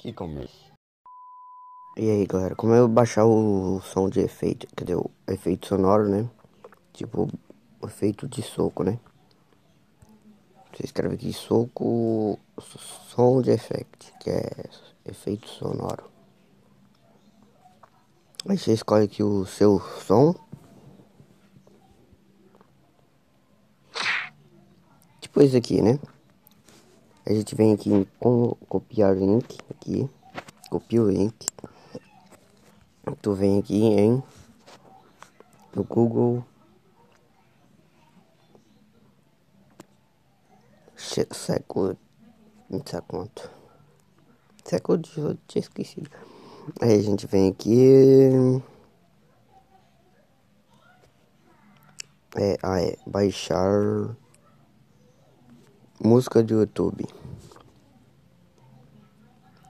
Que começo. E aí, galera, como eu baixar o som de efeito, quer dizer, o efeito sonoro, né? Tipo, o efeito de soco, né? Você escreve aqui soco, som de effect, que é efeito sonoro. Aí você escolhe aqui o seu som. Tipo esse aqui, né? A gente vem aqui em copiar link, aqui. Copia o link. Tu vem aqui no Google século, não sei quanto. Século XVIII, tinha esquecido. Aí a gente vem aqui. Baixar música do YouTube.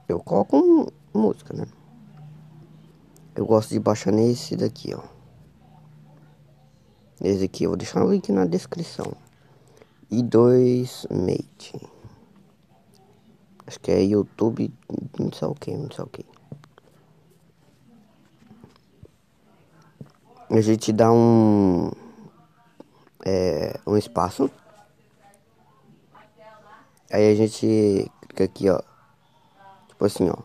Eu coloco música, né? Eu gosto de baixar nesse daqui, ó. Esse aqui, eu vou deixar o link na descrição. I2 Mate. Acho que é YouTube, não sei o que, não sei o que. A gente dá um espaço. Aí a gente clica aqui, ó. Tipo assim, ó.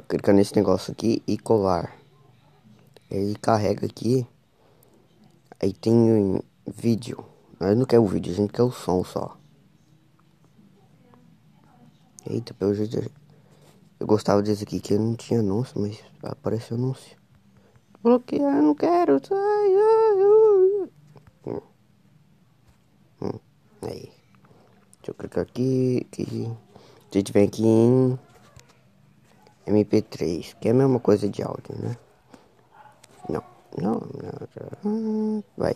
Clicar nesse negócio aqui e colar. Aí carrega aqui. Aí tem vídeo. Nós não quer o vídeo, a gente quer o som só. Eita, pelo jeito. Eu gostava desse aqui que não tinha anúncio, mas apareceu anúncio. Bloquear, não quero. Sai, ai, ai. Aí. Deixa eu clicar aqui. A gente vem aqui em MP3, que é a mesma coisa de áudio, né? Não. Vai.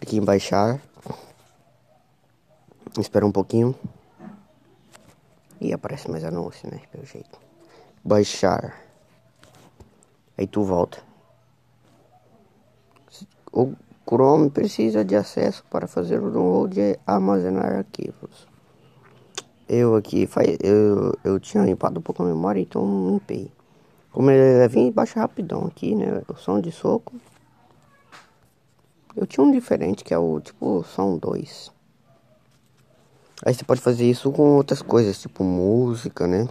Aqui em baixar. Espera um pouquinho. E aparece mais anúncio, né? Pelo jeito. Baixar. Aí tu volta. O Chrome precisa de acesso para fazer o download e armazenar arquivos. Eu tinha limpado um pouco a memória, então limpei. Como ele é vir e baixa rapidão aqui, né? O som de soco. Eu tinha um diferente que é o tipo som 2. Aí você pode fazer isso com outras coisas, tipo música, né?